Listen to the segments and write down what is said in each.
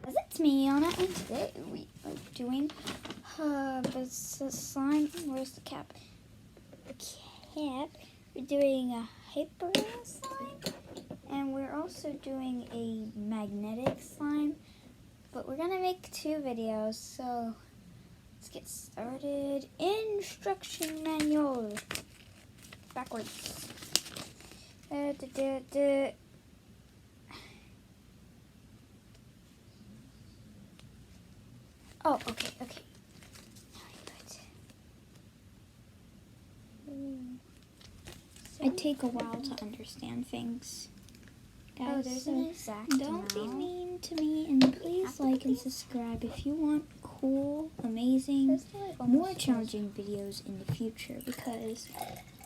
It's me, Anna, and today we are doing this slime. Where's the cap? The cap. We're doing a hyper slime, and we're also doing a magnetic slime. But we're gonna make 2 videos, so let's get started. Instruction manual. Backwards. Oh, okay. I take a while to understand things. Guys, there's an exact don't be amount. mean to me, and please like and subscribe if you want cool, amazing, more challenging videos in the future, because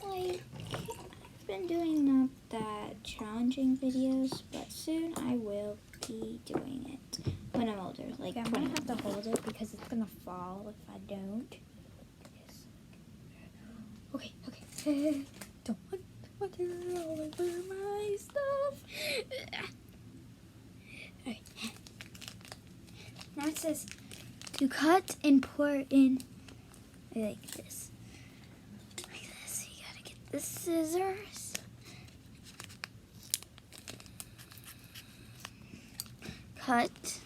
like I've been doing not that challenging videos, but soon I will be doing it when I'm older. Like, I'm gonna have to hold it because it's gonna fall if I don't. Okay. Don't want water all over my stuff. Okay. Now it says to cut and pour in like this. Like this. You gotta get the scissors. Cut.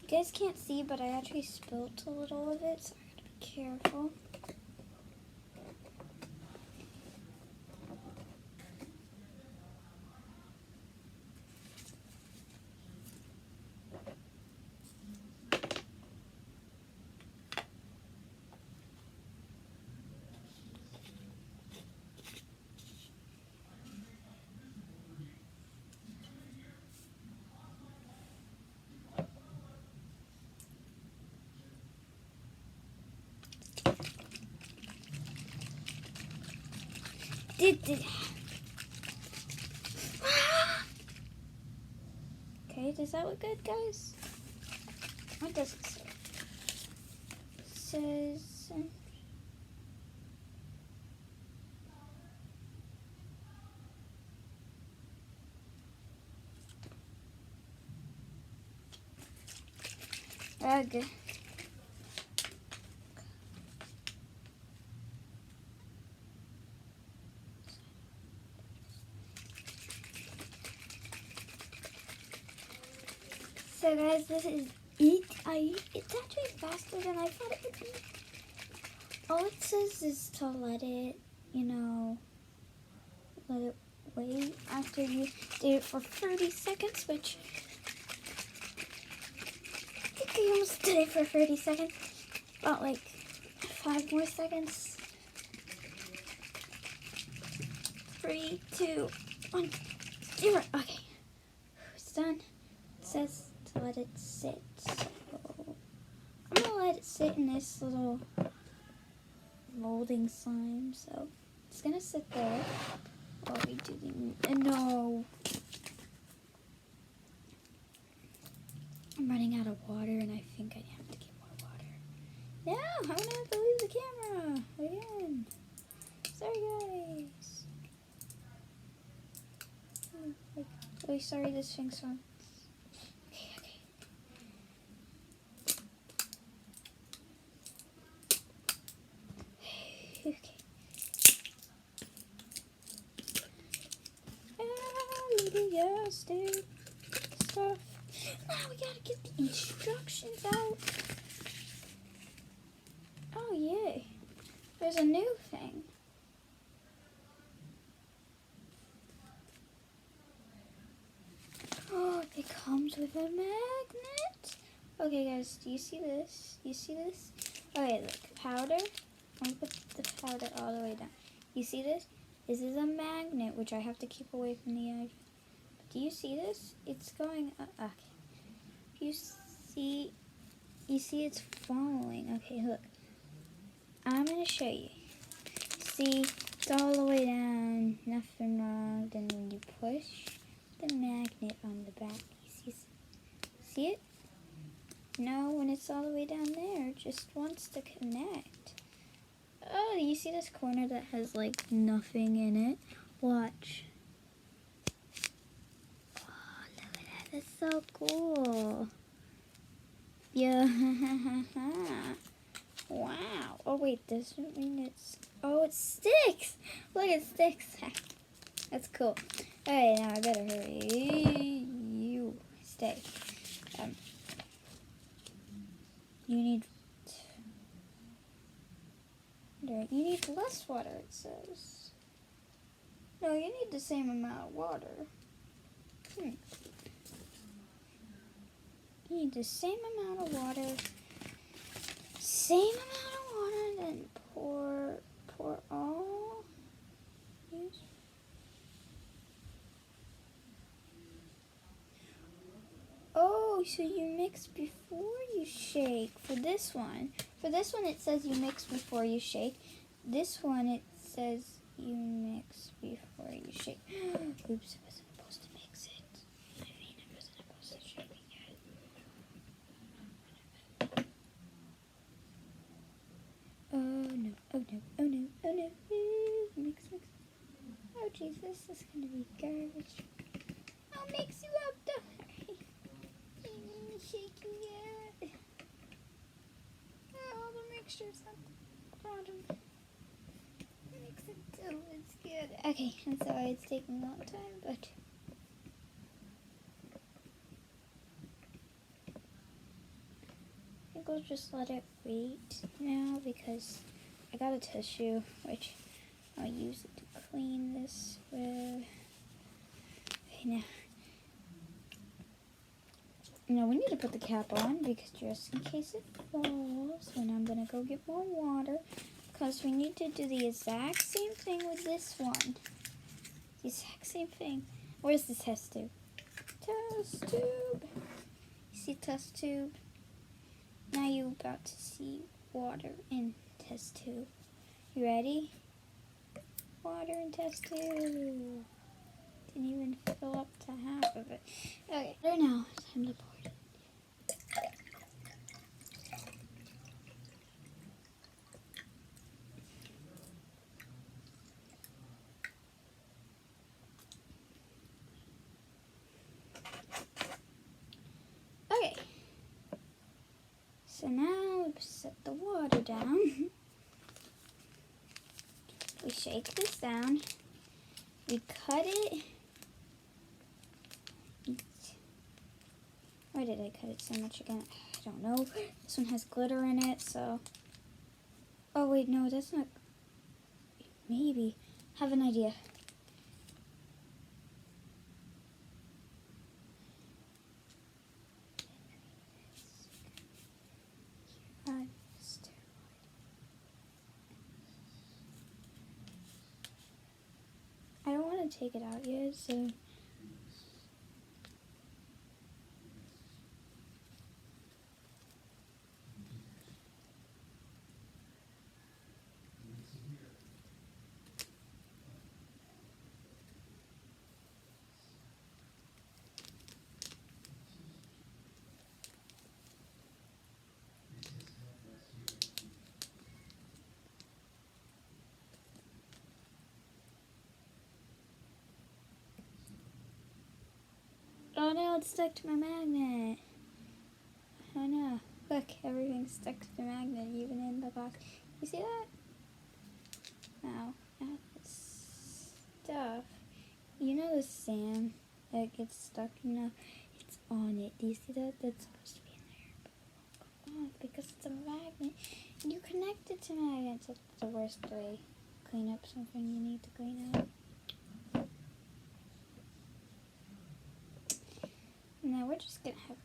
You guys can't see, but I actually spilt a little of it, so I gotta be careful. Okay, does that look good, guys? What does it say? It says ugh. So guys, this is it. It's actually faster than I thought it would be. All it says is to let it wait after you do it for 30 seconds, which I think I almost did it for 30 seconds. About like 5 more seconds. 3, 2, 1, 0. Okay, it's done. It says to let it sit. So I'm gonna let it sit in this little molding slime. So it's gonna sit there while we do the no. I'm running out of water, and I think I have to get more water. No, I'm gonna have to leave the camera again. Sorry, guys. Really sorry, this thing's on. Okay. Dude. Stuff. Now we gotta get the instructions out. Oh, yay. There's a new thing. Oh, it comes with a magnet. Okay, guys, do you see this? Okay, look, powder. I'll put the powder all the way down. You see this? This is a magnet, which I have to keep away from the edge. Do you see this? It's going up. Okay. You see it's following. Okay, look. I'm going to show you. See, it's all the way down. Nothing wrong. Then when you push the magnet on the back, you see it? No, when it's all the way down there, it just wants to connect. Oh, you see this corner that has like nothing in it? Watch. Oh, look at that. That's so cool. Yeah. Wow. Oh, wait. Doesn't mean it's... Oh, it sticks. Look, it sticks. That's cool. Alright, now I better hurry. You stay. You need... You need less water, it says. No, you need the same amount of water. You need the same amount of water. Same amount of water, then pour all. Yes. Oh, so you mix before you shake for this one. For this one, it says you mix before you shake. This one, it says you mix before you shake. Oops, I wasn't supposed to mix it. I wasn't supposed to shake it yet. Oh no, oh no, oh no, oh no. Mix. Oh jeez, this is gonna be garbage. I'll mix you up, don't worry. Shaking it. Oh, the mixture's not the problem. Mix it till it's good. Okay, I'm sorry it's taking a long time, but... I think we'll just let it wait now because I got a tissue, which I'll use it to clean this with. Okay, now we need to put the cap on because just in case it falls, and I'm gonna go get more water because we need to do the exact same thing with this one. The exact same thing. Where's the test tube? Test tube. You see test tube? Now you're about to see water in test tube. You ready? Water in test tube. Didn't even fill up to half of it. Okay, there now. Time to pour it. Okay. So now we set the water down. We shake this down. We cut it. Why did I cut it so much again? I don't know. This one has glitter in it, so... Oh, wait, no, that's not... Maybe. Have an idea. I don't want to take it out yet, so... Oh no, it's stuck to my magnet. Oh no. Look, everything's stuck to the magnet, even in the box. You see that? Now this stuff. You know the sand that gets stuck? It's on it. Do you see that? That's supposed to be in there, but it won't come off because it's a magnet. And you connect it to magnets. That's the worst way to clean up something you need to clean up. Now we're just gonna have...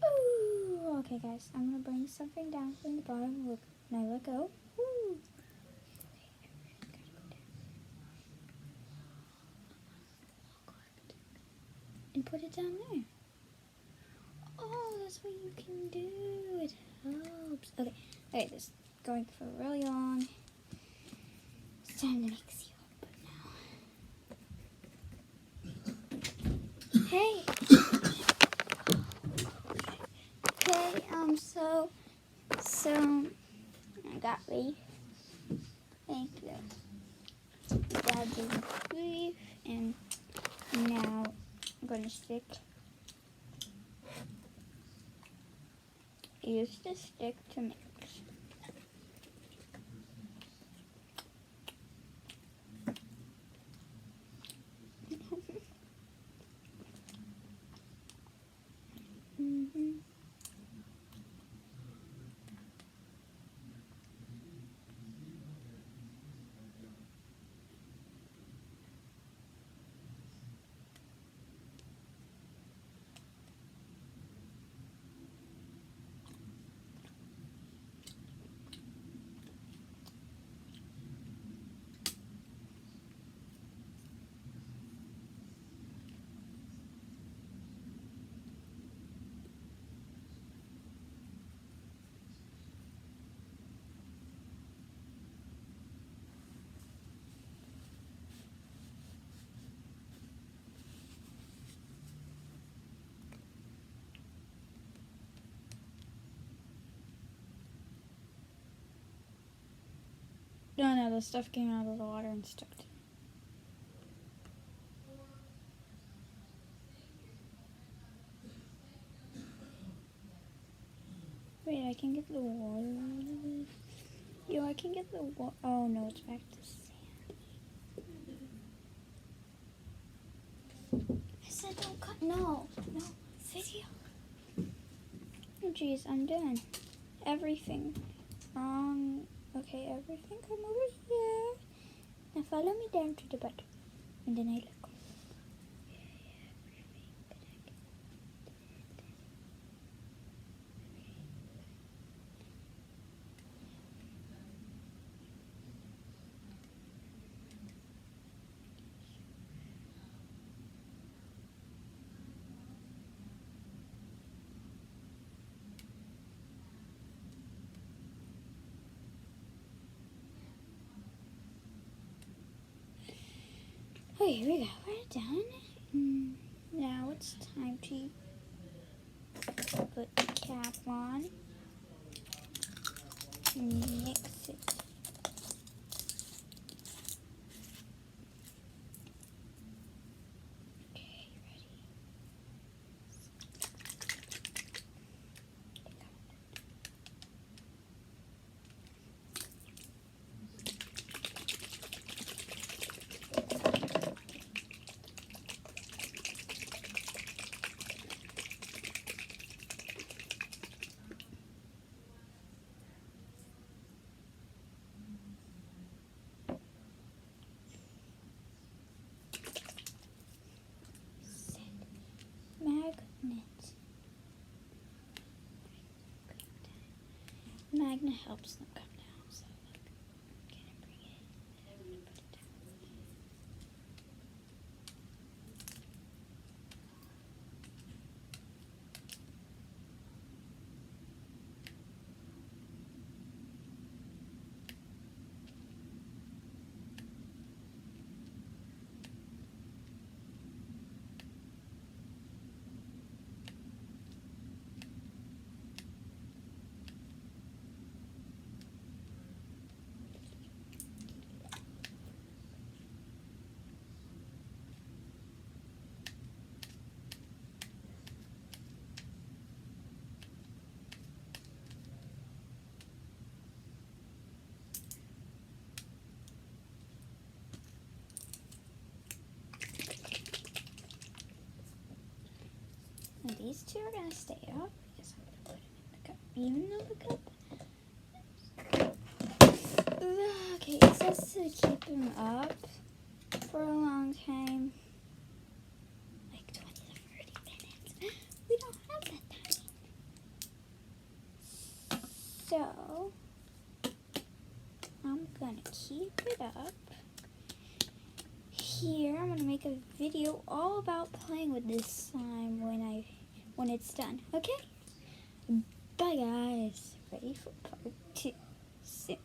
Ooh, okay guys, I'm gonna bring something down from the bottom. Look, when I let go. Ooh. put it down there. Oh, that's what you can do. It helps. Okay, okay, this is going for really long. It's time to mix you up now. Hey. Okay, so I got beef. Thank you. Dad's beef, and now I'm gonna use the stick to mix. Mm-hmm. No, the stuff came out of the water and stuck to it. Wait, I can get the water out of it. Yo, I can get the water. Oh no, it's back to sand. I said don't cut. No, video. Oh jeez, I'm done. Everything wrong. Okay, everything come over here. Now follow me down to the bottom. And then I look. Okay, here we go. We're done. Now it's time to put the cap on. Mix it. Okay, ready? Magnet helps them come down, so look, can I bring it? I'm gonna put it down. And these two are gonna stay up because I'm gonna put them in the cup. Even though the cup. Okay, it says to keep them up for a long time. Like 20 to 30 minutes. We don't have that time. So I'm gonna keep it up here. I'm gonna make a video all about playing with this slime when it's done. Okay? Bye guys. Ready for part 2 soon.